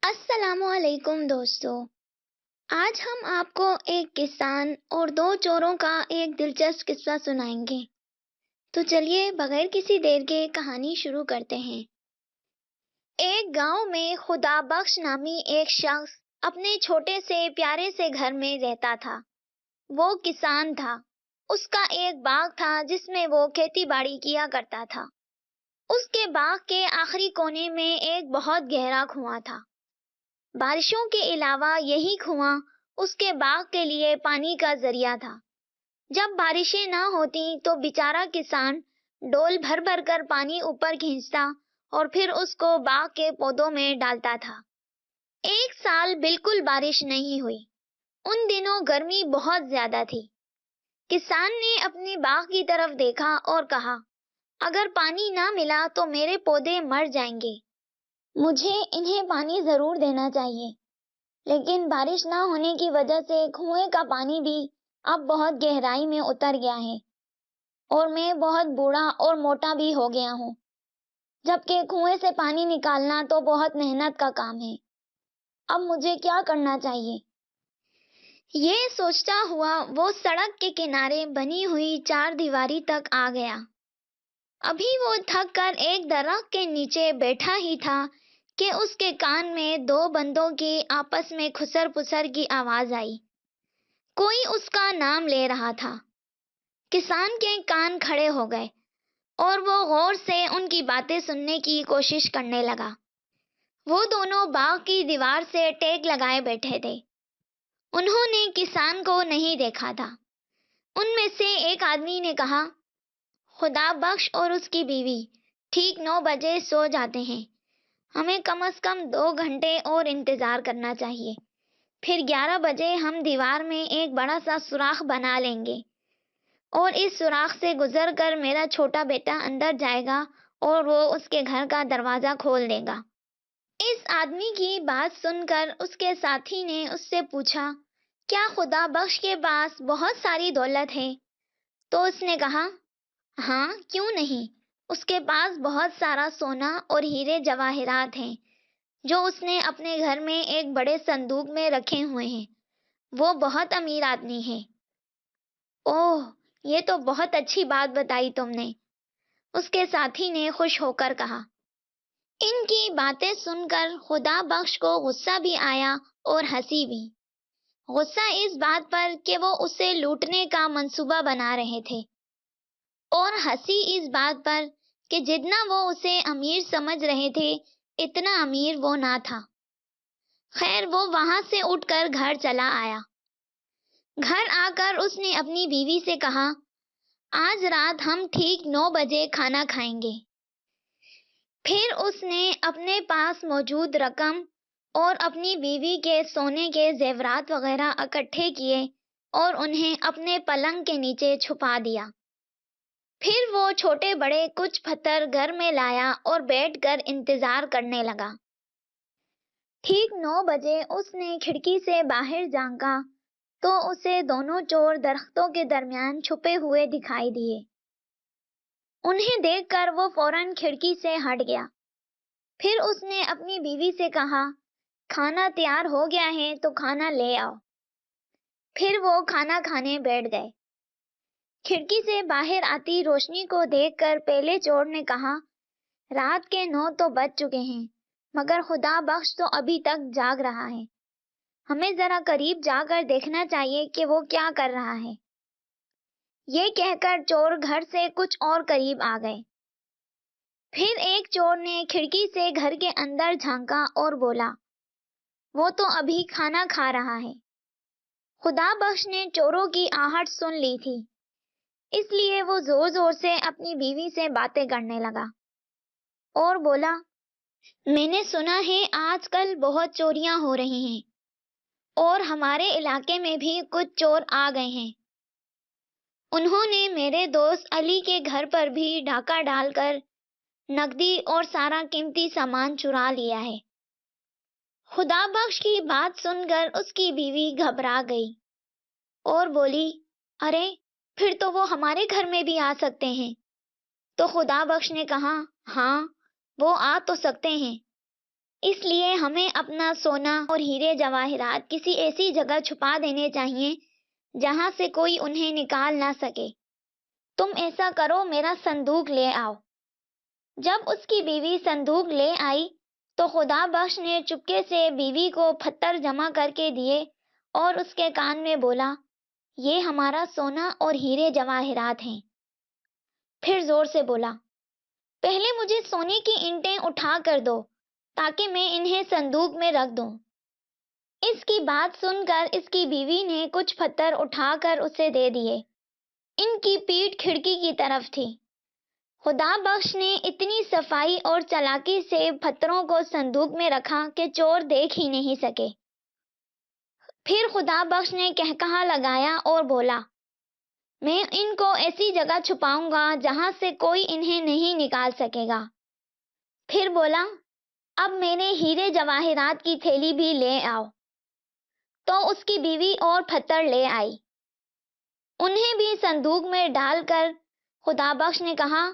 السلام علیکم دوستو، آج ہم آپ کو ایک کسان اور دو چوروں کا ایک دلچسپ قصہ سنائیں گے۔ تو چلیے بغیر کسی دیر کے کہانی شروع کرتے ہیں۔ ایک گاؤں میں خدا بخش نامی ایک شخص اپنے چھوٹے سے پیارے سے گھر میں رہتا تھا۔ وہ کسان تھا۔ اس کا ایک باغ تھا جس میں وہ کھیتی باڑی کیا کرتا تھا۔ اس کے باغ کے آخری کونے میں ایک بہت گہرا کنواں تھا۔ بارشوں کے علاوہ یہی کنواں اس کے باغ کے لیے پانی کا ذریعہ تھا۔ جب بارشیں نہ ہوتی تو بیچارہ کسان ڈول بھر بھر کر پانی اوپر کھینچتا اور پھر اس کو باغ کے پودوں میں ڈالتا تھا۔ ایک سال بالکل بارش نہیں ہوئی۔ ان دنوں گرمی بہت زیادہ تھی۔ کسان نے اپنے باغ کی طرف دیکھا اور کہا، اگر پانی نہ ملا تو میرے پودے مر جائیں گے۔ مجھے انہیں پانی ضرور دینا چاہیے، لیکن بارش نہ ہونے کی وجہ سے کنویں کا پانی بھی اب بہت گہرائی میں اتر گیا ہے اور میں بہت بوڑھا اور موٹا بھی ہو گیا ہوں، جبکہ کنویں سے پانی نکالنا تو بہت محنت کا کام ہے۔ اب مجھے کیا کرنا چاہیے؟ یہ سوچتا ہوا وہ سڑک کے کنارے بنی ہوئی چار دیواری تک آ گیا۔ ابھی وہ تھک کر ایک درخت کے نیچے بیٹھا ہی تھا کہ اس کے کان میں دو بندوں کی آپس میں خسر پسر کی آواز آئی۔ کوئی اس کا نام لے رہا تھا۔ کسان کے کان کھڑے ہو گئے اور وہ غور سے ان کی باتیں سننے کی کوشش کرنے لگا۔ وہ دونوں باغ کی دیوار سے ٹیک لگائے بیٹھے تھے۔ انہوں نے کسان کو نہیں دیکھا تھا۔ ان میں سے ایک آدمی نے کہا، خدا بخش اور اس کی بیوی ٹھیک 9 بجے سو جاتے ہیں۔ ہمیں کم از کم 2 گھنٹے اور انتظار کرنا چاہیے۔ پھر 11 بجے ہم دیوار میں ایک بڑا سا سوراخ بنا لیں گے اور اس سوراخ سے گزر کر میرا چھوٹا بیٹا اندر جائے گا اور وہ اس کے گھر کا دروازہ کھول دے گا۔ اس آدمی کی بات سن کر اس کے ساتھی نے اس سے پوچھا، کیا خدا بخش کے پاس بہت ساری دولت ہے؟ تو اس نے کہا، ہاں، کیوں نہیں، اس کے پاس بہت سارا سونا اور ہیرے جواہرات ہیں جو اس نے اپنے گھر میں ایک بڑے صندوق میں رکھے ہوئے ہیں۔ وہ بہت امیر آدمی ہے۔ اوہ، یہ تو بہت اچھی بات بتائی تم نے، اس کے ساتھی نے خوش ہو کر کہا۔ ان کی باتیں سن کر خدا بخش کو غصہ بھی آیا اور ہنسی بھی۔ غصہ اس بات پر کہ وہ اسے لوٹنے کا منصوبہ بنا رہے تھے، اور ہنسی اس بات پر کہ جتنا وہ اسے امیر سمجھ رہے تھے اتنا امیر وہ نہ تھا۔ خیر، وہ وہاں سے اٹھ کر گھر چلا آیا۔ گھر آ کر اس نے اپنی بیوی سے کہا، آج رات ہم ٹھیک 9 بجے کھانا کھائیں گے۔ پھر اس نے اپنے پاس موجود رقم اور اپنی بیوی کے سونے کے زیورات وغیرہ اکٹھے کیے اور انہیں اپنے پلنگ کے نیچے چھپا دیا۔ پھر وہ چھوٹے بڑے کچھ پتھر گھر میں لایا اور بیٹھ کر انتظار کرنے لگا۔ ٹھیک 9 بجے اس نے کھڑکی سے باہر جھانکا تو اسے دونوں چور درختوں کے درمیان چھپے ہوئے دکھائی دیے۔ انہیں دیکھ کر وہ فوراً کھڑکی سے ہٹ گیا۔ پھر اس نے اپنی بیوی سے کہا، کھانا تیار ہو گیا ہے تو کھانا لے آؤ۔ پھر وہ کھانا کھانے بیٹھ گئے۔ کھڑکی سے باہر آتی روشنی کو دیکھ کر پہلے چور نے کہا، رات کے 9 تو بج چکے ہیں، مگر خدا بخش تو ابھی تک جاگ رہا ہے۔ ہمیں ذرا قریب جا کر دیکھنا چاہیے کہ وہ کیا کر رہا ہے۔ یہ کہہ کر چور گھر سے کچھ اور قریب آ گئے۔ پھر ایک چور نے کھڑکی سے گھر کے اندر جھانکا اور بولا، وہ تو ابھی کھانا کھا رہا ہے۔ خدا بخش نے چوروں کی آہٹ سن لی تھی، اس لیے وہ زور زور سے اپنی بیوی سے باتیں کرنے لگا اور بولا، میں نے سنا ہے آج کل بہت چوریاں ہو رہی ہیں اور ہمارے علاقے میں بھی کچھ چور آ گئے ہیں۔ انہوں نے میرے دوست علی کے گھر پر بھی ڈاکہ ڈال کر نقدی اور سارا قیمتی سامان چرا لیا ہے۔ خدا بخش کی بات سن کر اس کی بیوی گھبرا گئی اور بولی، ارے پھر تو وہ ہمارے گھر میں بھی آ سکتے ہیں۔ تو خدا بخش نے کہا، ہاں، وہ آ تو سکتے ہیں، اس لیے ہمیں اپنا سونا اور ہیرے جواہرات کسی ایسی جگہ چھپا دینے چاہیے جہاں سے کوئی انہیں نکال نہ سکے۔ تم ایسا کرو، میرا صندوق لے آؤ۔ جب اس کی بیوی صندوق لے آئی تو خدا بخش نے چپکے سے بیوی کو پتھر جمع کر کے دیے اور اس کے کان میں بولا، یہ ہمارا سونا اور ہیرے جواہرات ہیں۔ پھر زور سے بولا، پہلے مجھے سونے کی اینٹیں اٹھا کر دو تاکہ میں انہیں صندوق میں رکھ دوں۔ اس کی بات سن کر اس کی بیوی نے کچھ پتھر اٹھا کر اسے دے دیے۔ ان کی پیٹھ کھڑکی کی طرف تھی۔ خدا بخش نے اتنی صفائی اور چالاکی سے پتھروں کو صندوق میں رکھا کہ چور دیکھ ہی نہیں سکے۔ پھر خدا بخش نے کہکہا لگایا اور بولا، میں ان کو ایسی جگہ چھپاؤں گا جہاں سے کوئی انہیں نہیں نکال سکے گا۔ پھر بولا، اب میرے ہیرے جواہرات کی تھیلی بھی لے آؤ۔ تو اس کی بیوی اور پتھر لے آئی۔ انہیں بھی صندوق میں ڈال کر خدا بخش نے کہا،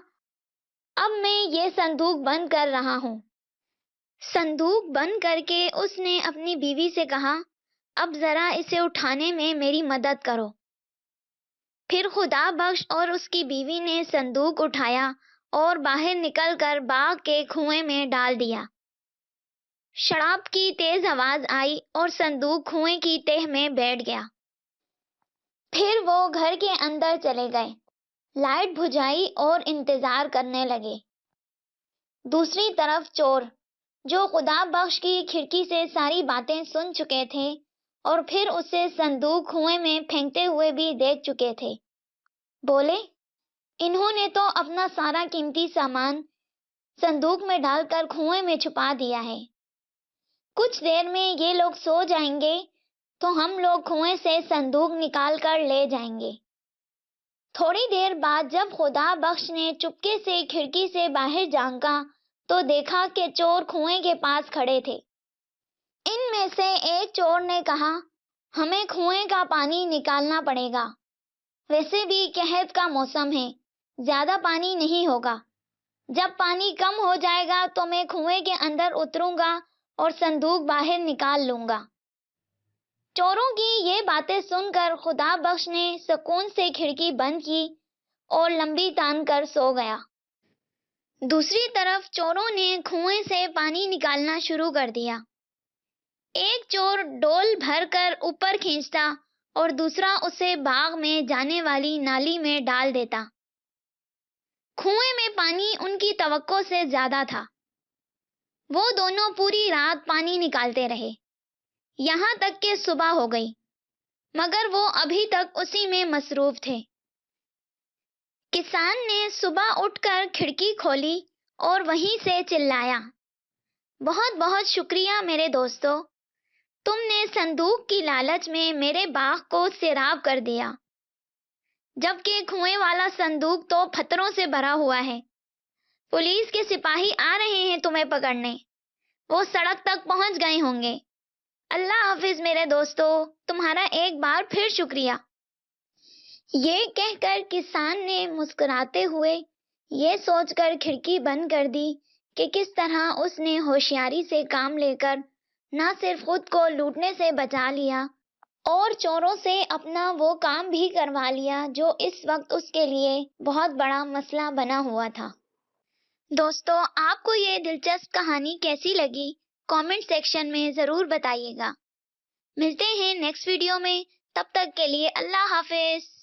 اب میں یہ صندوق بند کر رہا ہوں۔ صندوق بند کر کے اس نے اپنی بیوی سے کہا، اب ذرا اسے اٹھانے میں میری مدد کرو۔ پھر خدا بخش اور اس کی بیوی نے صندوق اٹھایا اور باہر نکل کر باغ کے کنویں میں ڈال دیا۔ شراب کی تیز آواز آئی اور صندوق کنویں کی تہہ میں بیٹھ گیا۔ پھر وہ گھر کے اندر چلے گئے، لائٹ بجھائی اور انتظار کرنے لگے۔ دوسری طرف چور، جو خدا بخش کی کھڑکی سے ساری باتیں سن چکے تھے اور پھر اسے صندوق کنویں میں پھینکتے ہوئے بھی دیکھ چکے تھے، بولے، انہوں نے تو اپنا سارا قیمتی سامان صندوق میں ڈال کر کنویں میں چھپا دیا ہے۔ کچھ دیر میں یہ لوگ سو جائیں گے تو ہم لوگ کنویں سے صندوق نکال کر لے جائیں گے۔ تھوڑی دیر بعد جب خدا بخش نے چپکے سے کھڑکی سے باہر جھانکا تو دیکھا کہ چور کنویں کے پاس کھڑے تھے۔ ان میں سے ایک چور نے کہا، ہمیں کنویں کا پانی نکالنا پڑے گا، ویسے بھی قحط کا موسم ہے، زیادہ پانی نہیں ہوگا۔ جب پانی کم ہو جائے گا تو میں کنویں کے اندر اتروں گا اور صندوق باہر نکال لوں گا۔ چوروں کی یہ باتیں سن کر خدا بخش نے سکون سے کھڑکی بند کی اور لمبی تان کر سو گیا۔ دوسری طرف چوروں نے کنویں سے پانی نکالنا شروع کر دیا۔ ایک چور ڈول بھر کر اوپر کھینچتا اور دوسرا اسے باغ میں جانے والی نالی میں ڈال دیتا۔ کنویں میں پانی ان کی توقع سے زیادہ تھا۔ وہ دونوں پوری رات پانی نکالتے رہے، یہاں تک کہ صبح ہو گئی، مگر وہ ابھی تک اسی میں مصروف تھے۔ کسان نے صبح اٹھ کر کھڑکی کھولی اور وہیں سے چلایا، بہت بہت شکریہ میرے دوستو، تم نے صندوق کی لالچ میں میرے باغ کو سیراب کر دیا، جبکہ کنویں والا صندوق تو پتھروں سے بھرا ہوا ہے۔ پولیس کے سپاہی آ رہے ہیں تمہیں پکڑنے، وہ سڑک تک پہنچ گئے ہوں گے۔ اللہ حافظ میرے دوستو، تمہارا ایک بار پھر شکریہ۔ یہ کہہ کر کسان نے مسکراتے ہوئے یہ سوچ کر کھڑکی بند کر دی کہ کس طرح اس نے ہوشیاری سے کام لے کر نہ صرف خود کو لوٹنے سے بچا لیا اور چوروں سے اپنا وہ کام بھی کروا لیا جو اس وقت اس کے لیے بہت بڑا مسئلہ بنا ہوا تھا۔ دوستو، آپ کو یہ دلچسپ کہانی کیسی لگی؟ کامنٹ سیکشن میں ضرور بتائیے گا۔ ملتے ہیں نیکسٹ ویڈیو میں، تب تک کے لیے اللہ حافظ۔